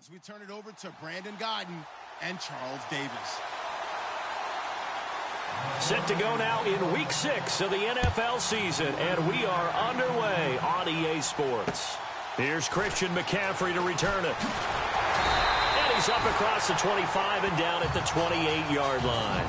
As we turn it over to Brandon Godden and Charles Davis. Set to go now in Week 6 of the NFL season, and we are underway on EA Sports. Here's Christian McCaffrey to return it. And he's up across the 25 and down at the 28-yard line.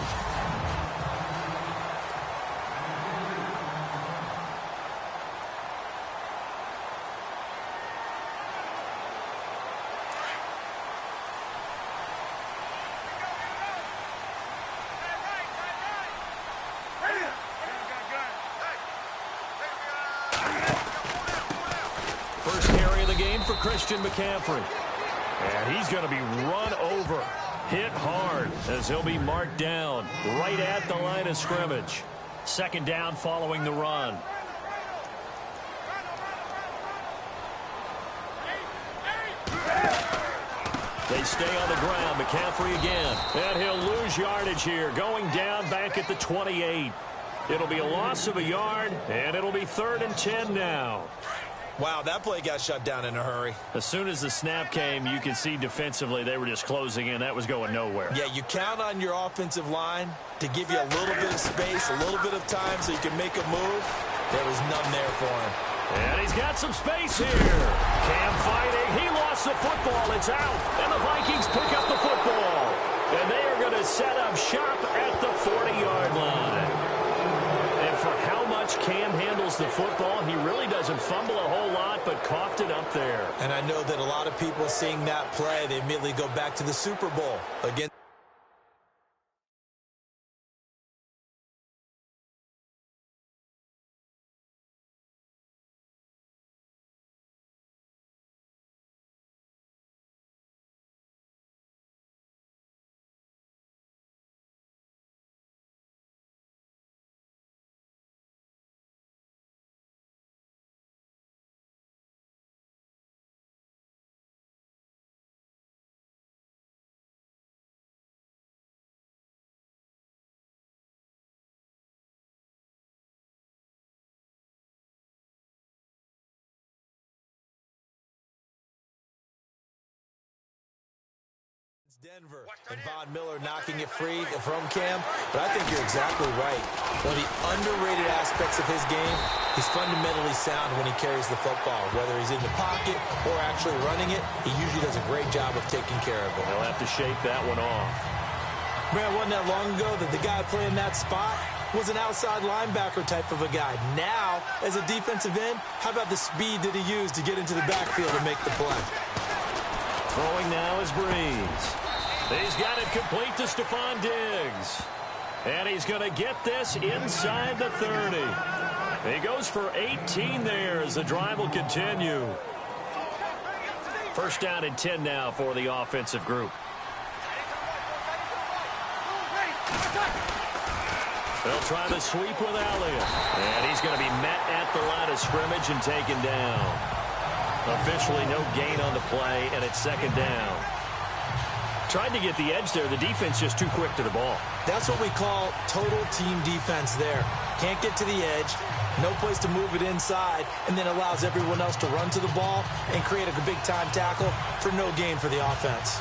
First carry of the game for Christian McCaffrey. And he's going to be run over, hit hard, as he'll be marked down right at the line of scrimmage. Second down following the run. They stay on the ground. McCaffrey again. And he'll lose yardage here, going down back at the 28. It'll be a loss of a yard, and it'll be 3rd and 10 now. Wow, that play got shut down in a hurry. As soon as the snap came, you can see defensively they were just closing in. That was going nowhere. Yeah, you count on your offensive line to give you a little bit of space, a little bit of time so you can make a move. There was none there for him. And he's got some space here. Cam fighting. He lost the football. It's out. And the Vikings pick up the football. And they are going to set up shop at the 40-yard line. And for how much Cam handles the football, he really doesn't fumble a whole lot, but coughed it up there. And I know that a lot of people seeing that play, they immediately go back to the Super Bowl against. Denver and Von Miller knocking it free from Cam, but I think you're exactly right. One of the underrated aspects of his game, he's fundamentally sound when he carries the football. Whether he's in the pocket or actually running it, he usually does a great job of taking care of it. He'll have to shape that one off. Man, it wasn't that long ago that the guy playing that spot was an outside linebacker type of a guy. Now, as a defensive end, how about the speed that he used to get into the backfield and make the play? Throwing now is Breeze. He's got it complete to Stephon Diggs. And he's going to get this inside the 30. He goes for 18 there as the drive will continue. First down and 10 now for the offensive group. They'll try the sweep with Elliott. And he's going to be met at the line of scrimmage and taken down. Officially no gain on the play, and it's second down. Tried to get the edge there. The defense just too quick to the ball. That's what we call total team defense there. Can't get to the edge, no place to move it inside, and then allows everyone else to run to the ball and create a big-time tackle for no gain for the offense.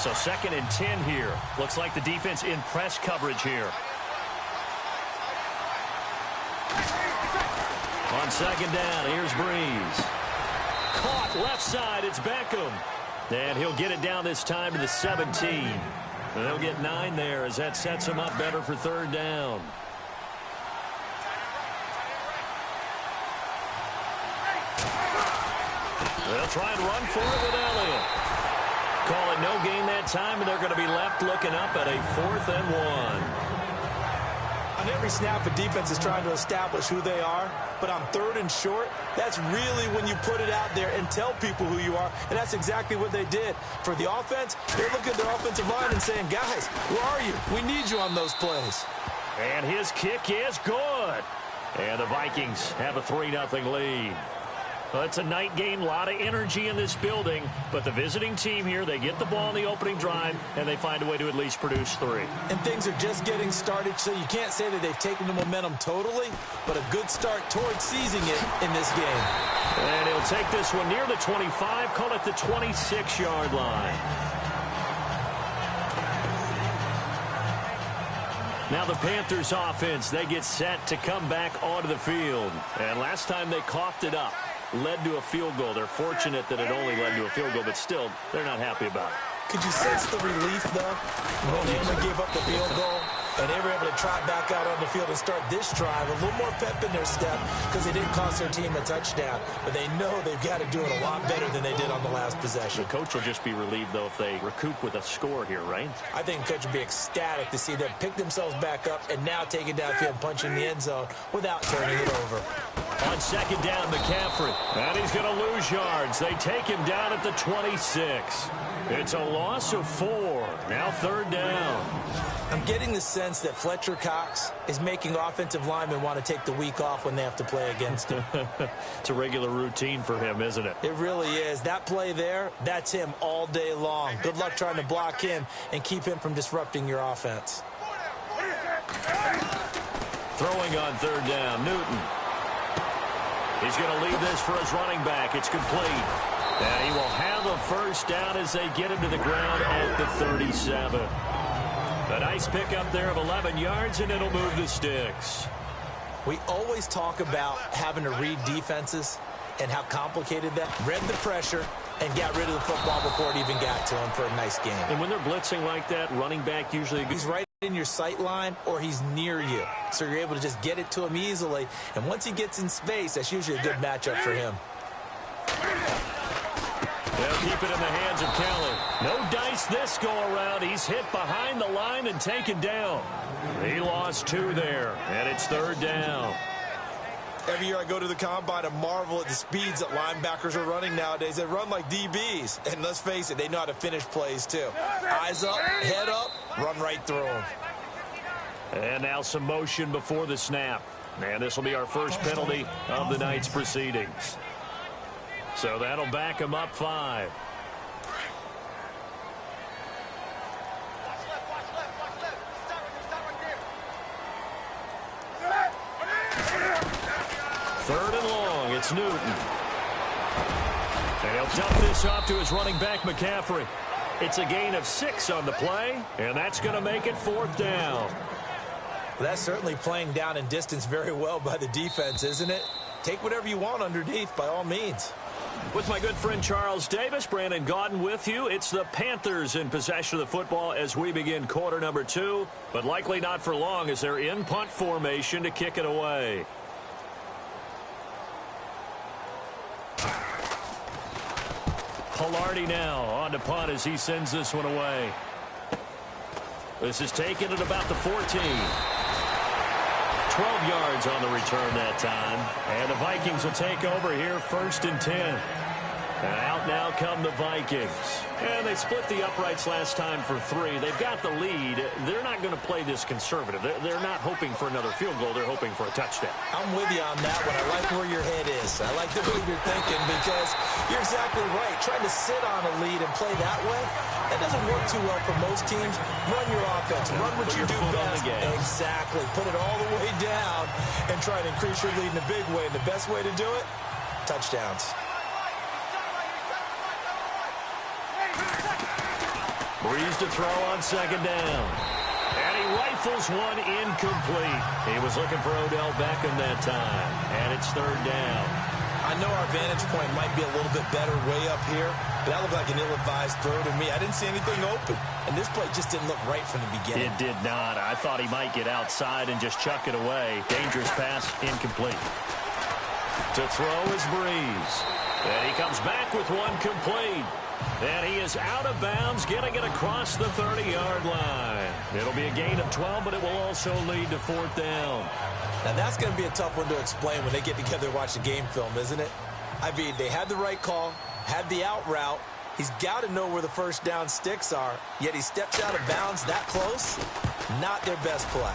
So second and 10 here. Looks like the defense in press coverage here. On second down, here's Breeze. Caught left side, it's Beckham. And he'll get it down this time to the 17. And they'll get 9 there as that sets him up better for third down. They'll try and run for it with Elliott. Call it no gain that time, and they're going to be left looking up at a 4th and 1. On every snap, a defense is trying to establish who they are, but on 3rd and short, that's really when you put it out there and tell people who you are, and that's exactly what they did. For the offense, they're looking at their offensive line and saying, guys, where are you? We need you on those plays. And his kick is good. And the Vikings have a 3-0 lead. Well, it's a night game, a lot of energy in this building, but the visiting team here, they get the ball in the opening drive, and they find a way to at least produce 3. And things are just getting started, so you can't say that they've taken the momentum totally, but a good start towards seizing it in this game. And he'll take this one near the 25, call it the 26-yard line. Now the Panthers offense, they get set to come back onto the field. And last time they coughed it up, led to a field goal. They're fortunate that it only led to a field goal, but still, they're not happy about it. Could you sense the relief, though, when they only gave up the field goal? And they were able to trot back out on the field and start this drive. A little more pep in their step because they didn't cost their team a touchdown. But they know they've got to do it a lot better than they did on the last possession. The coach will just be relieved, though, if they recoup with a score here, right? I think the coach will be ecstatic to see them pick themselves back up and now take it downfield and punch in the end zone without turning it over. On second down, McCaffrey. And he's going to lose yards. They take him down at the 26. It's a loss of 4. Now third down. I'm getting the sense that Fletcher Cox is making offensive linemen want to take the week off when they have to play against him. It's a regular routine for him, isn't it? It really is. That play there, that's him all day long. Good luck trying to block him and keep him from disrupting your offense. Throwing on third down, Newton. He's going to leave this for his running back. It's complete. And he will have a first down as they get him to the ground at the 37. A nice pickup there of 11 yards, and it'll move the sticks. We always talk about having to read defenses and how complicated that. Read the pressure and got rid of the football before it even got to him for a nice game. And when they're blitzing like that, running back usually... He's right in your sight line or he's near you. So you're able to just get it to him easily. And once he gets in space, that's usually a good matchup for him. They'll keep it in the hands of Kelly. No dice this go-around. He's hit behind the line and taken down. He lost 2 there, and it's third down. Every year I go to the combine and marvel at the speeds that linebackers are running nowadays. They run like DBs. And let's face it, they know how to finish plays too. Eyes up, head up, run right through them. And now some motion before the snap. And this will be our first penalty of the night's proceedings. So that'll back him up 5. Third and long, it's Newton. And he'll dump this off to his running back, McCaffrey. It's a gain of 6 on the play, and that's going to make it 4th down. Well, that's certainly playing down in distance very well by the defense, isn't it? Take whatever you want underneath, by all means. With my good friend Charles Davis, Brandon Gaudin with you. It's the Panthers in possession of the football as we begin quarter number 2, but likely not for long as they're in punt formation to kick it away. Pilardi now on to punt as he sends this one away. This is taken at about the 14. 12 yards on the return that time. And the Vikings will take over here 1st and 10. And out now come the Vikings. And they split the uprights last time for 3. They've got the lead. They're not going to play this conservative. They're not hoping for another field goal. They're hoping for a touchdown. I'm with you on that one. I like where your head is. I like the way you're thinking because you're exactly right. Trying to sit on a lead and play that way, that doesn't work too well for most teams. Run your offense. Run what you do best. Exactly. Put it all the way down and try to increase your lead in a big way. And the best way to do it, touchdowns. Breeze to throw on second down. And he rifles one incomplete. He was looking for Odell Beckham that time. And it's third down. I know our vantage point might be a little bit better way up here, but that looked like an ill-advised throw to me. I didn't see anything open. And this play just didn't look right from the beginning. It did not. I thought he might get outside and just chuck it away. Dangerous pass, incomplete. To throw is Breeze. And he comes back with one complete. And he is out of bounds, getting it across the 30-yard line. It'll be a gain of 12, but it will also lead to 4th down. Now, that's going to be a tough one to explain when they get together and watch the game film, isn't it? I mean, they had the right call, had the out route. He's got to know where the first down sticks are, yet he steps out of bounds that close. Not their best play.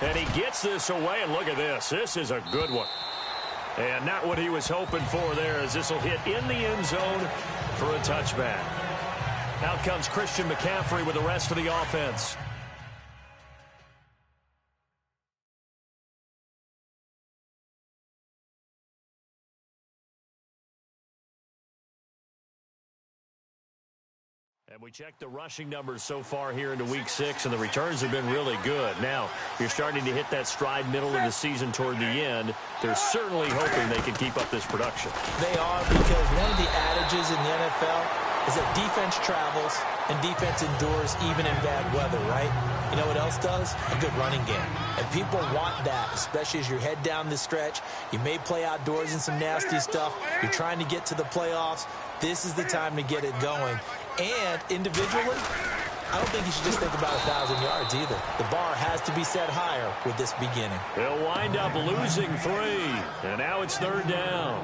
And he gets this away, and look at this. This is a good one. And not what he was hoping for there, as this will hit in the end zone for a touchback. Out comes Christian McCaffrey with the rest of the offense. And we checked the rushing numbers so far here into Week 6, and the returns have been really good. Now, you're starting to hit that stride middle of the season toward the end. They're certainly hoping they can keep up this production. They are, because one of the adages in the NFL is that defense travels and defense endures even in bad weather, right? You know what else does? A good running game. And people want that, especially as you head down the stretch. You may play outdoors in some nasty stuff. You're trying to get to the playoffs. This is the time to get it going. And individually, I don't think you should just think about 1,000 yards either. The bar has to be set higher with this beginning. They'll wind up losing 3, and now it's 3rd down.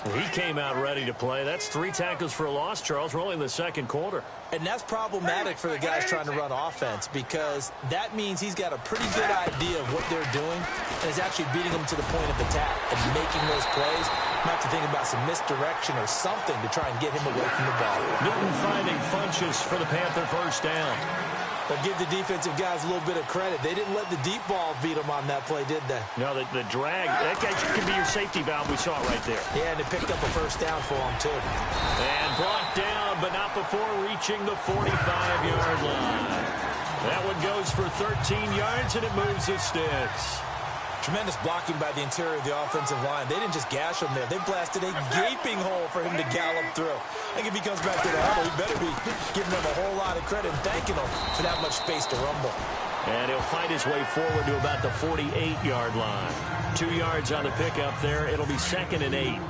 He came out ready to play. That's 3 tackles for a loss, Charles. We're only in the second quarter. And that's problematic for the guys trying to run offense, because that means he's got a pretty good idea of what they're doing and is actually beating them to the point of attack and making those plays. Might have to think about some misdirection or something to try and get him away from the ball. Newton finding Funchess for the Panther first down. But give the defensive guys a little bit of credit. They didn't let the deep ball beat them on that play, did they? No, the drag, that guy can be your safety valve. We saw it right there. Yeah, and they picked up a first down for him, too. And brought down, but not before reaching the 45-yard line. That one goes for 13 yards, and it moves the sticks. Tremendous blocking by the interior of the offensive line. They didn't just gash him there. They blasted a gaping hole for him to gallop through. I think if he comes back to the huddle, he better be giving them a whole lot of credit and thanking them for that much space to rumble. And he'll fight his way forward to about the 48-yard line. 2 yards on the pickup there. It'll be 2nd and 8.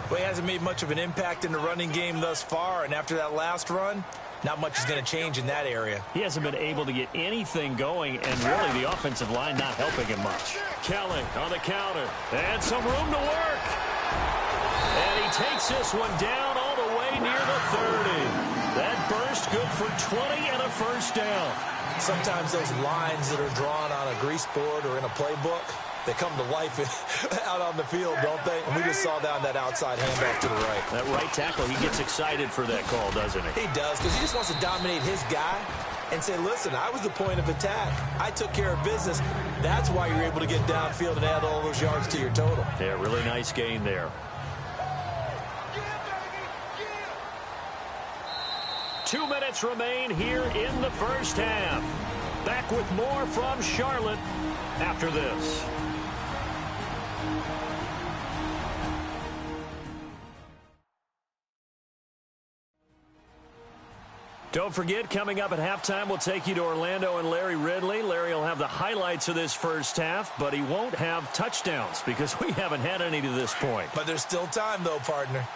Well, he hasn't made much of an impact in the running game thus far, and after that last run, not much is going to change in that area. He hasn't been able to get anything going, and really the offensive line not helping him much. Kelly on the counter, and some room to work. And he takes this one down all the way near the 30. That burst good for 20 and a first down. Sometimes those lines that are drawn on a grease board or in a playbook, they come to life out on the field, don't they? And we just saw down that outside handoff to the right. That right tackle, he gets excited for that call, doesn't he? He does, because he just wants to dominate his guy and say, listen, I was the point of attack. I took care of business. That's why you're able to get downfield and add all those yards to your total. Yeah, really nice gain there. 2 minutes remain here in the first half. Back with more from Charlotte after this. Don't forget, coming up at halftime, we'll take you to Orlando and Larry Ridley. Larry will have the highlights of this first half, but he won't have touchdowns because we haven't had any to this point. But there's still time, though, partner.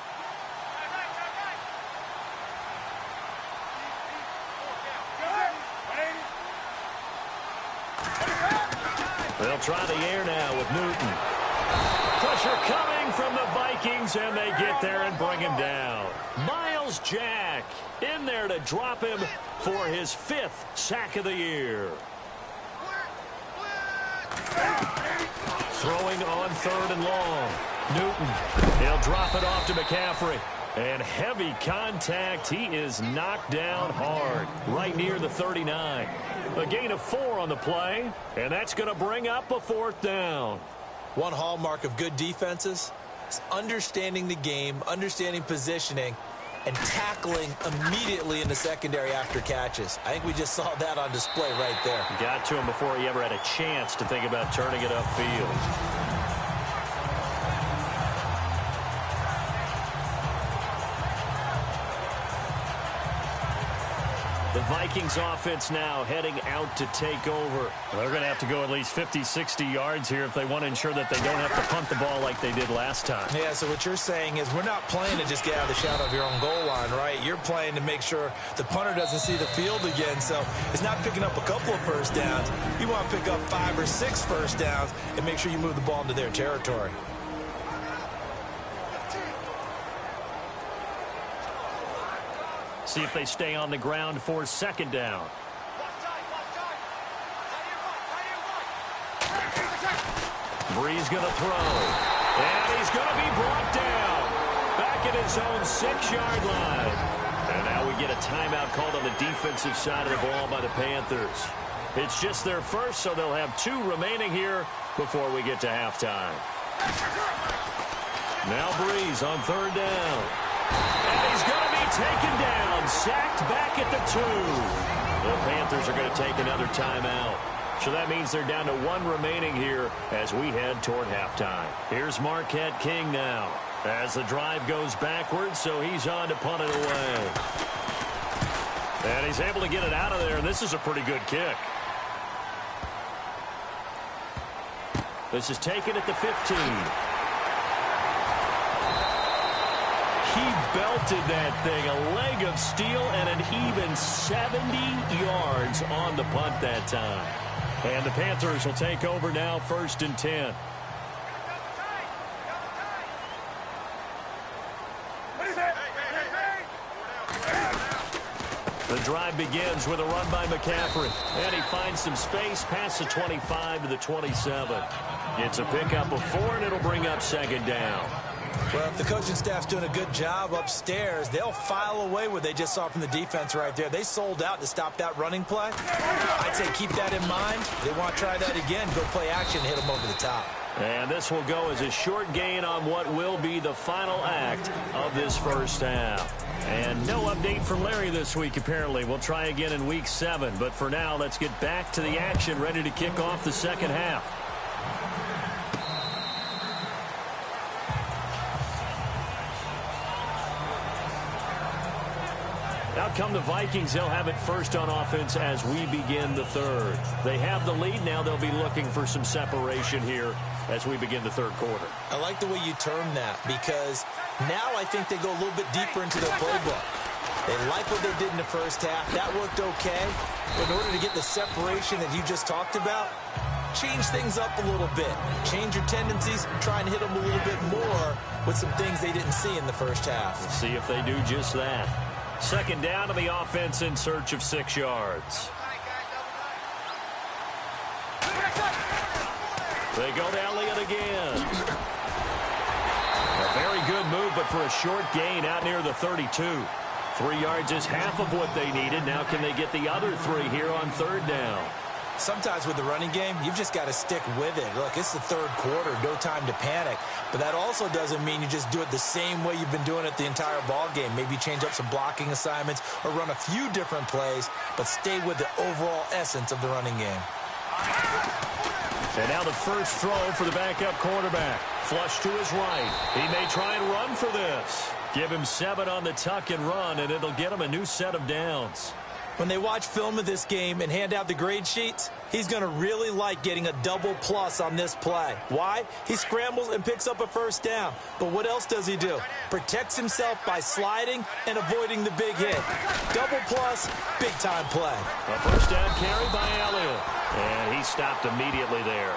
They'll try the air now with Newton. Pressure coming from the Vikings, and they get there and bring him down. Miles Jack in there to drop him for his 5th sack of the year. Throwing on 3rd and long. Newton, he'll drop it off to McCaffrey. And heavy contact. He is knocked down hard, right near the 39. A gain of 4 on the play, and that's going to bring up a 4th down. One hallmark of good defenses is understanding the game, understanding positioning, and tackling immediately in the secondary after catches. I think we just saw that on display right there. Got to him before he ever had a chance to think about turning it upfield. The Vikings offense now heading out to take over. They're going to have to go at least 50, 60 yards here if they want to ensure that they don't have to punt the ball like they did last time. Yeah, so what you're saying is we're not playing to just get out of the shadow of your own goal line, right? You're playing to make sure the punter doesn't see the field again. So it's not picking up a couple of first downs. You want to pick up 5 or 6 first downs and make sure you move the ball into their territory. See if they stay on the ground for 2nd down. Brees going to throw. And he's going to be brought down. Back at his own 6-yard line. And now we get a timeout called on the defensive side of the ball by the Panthers. It's just their first, so they'll have 2 remaining here before we get to halftime. Now Brees on 3rd down. And he's going to be taken down, sacked back at the 2. The Panthers are going to take another timeout. So that means they're down to 1 remaining here as we head toward halftime. Here's Marquette King now as the drive goes backwards, so he's on to punt it away. And he's able to get it out of there, and this is a pretty good kick. This is taken at the 15. He belted that thing, a leg of steel, and an even 70 yards on the punt that time. And the Panthers will take over now, 1st and 10. The drive begins with a run by McCaffrey. And he finds some space past the 25 to the 27. It's a pickup of 4, and it'll bring up 2nd down. Well, if the coaching staff's doing a good job upstairs, they'll file away what they just saw from the defense right there. They sold out to stop that running play. I'd say keep that in mind. They want to try that again. Go play action, hit them over the top. And this will go as a short gain on what will be the final act of this first half. And no update from Larry this week, apparently. We'll try again in week 7. But for now, let's get back to the action, ready to kick off the second half. Out come the Vikings. They'll have it first on offense as we begin the 3rd. They have the lead. Now they'll be looking for some separation here as we begin the 3rd quarter. I like the way you term that, because now I think they go a little bit deeper into their playbook. They like what they did in the first half. That worked okay. But in order to get the separation that you just talked about, change things up a little bit. Change your tendencies. Try and hit them a little bit more with some things they didn't see in the first half. Let's see if they do just that. 2nd down to the offense in search of 6 yards. They go to Elliott again. A very good move, but for a short gain out near the 32. 3 yards is half of what they needed. Now can they get the other 3 here on 3rd down? Sometimes with the running game, you've just got to stick with it. Look, it's the 3rd quarter, no time to panic. But that also doesn't mean you just do it the same way you've been doing it the entire ball game. Maybe change up some blocking assignments or run a few different plays, but stay with the overall essence of the running game. And now the first throw for the backup quarterback. Flush to his right. He may try and run for this. Give him 7 on the tuck and run, and it'll get him a new set of downs. When they watch film of this game and hand out the grade sheets, he's going to really like getting a double plus on this play. Why? He scrambles and picks up a 1st down. But what else does he do? Protects himself by sliding and avoiding the big hit. Double plus, big-time play. A 1st down carry by Elliott. And he stopped immediately there.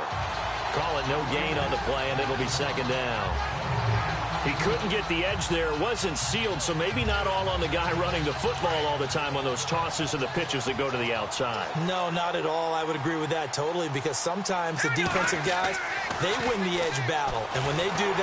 Call it no gain on the play, and it'll be 2nd down. He couldn't get the edge there. It wasn't sealed, so maybe not all on the guy running the football all the time on those tosses and the pitches that go to the outside. No, not at all. I would agree with that totally, because sometimes the defensive guys, they win the edge battle. And when they do that,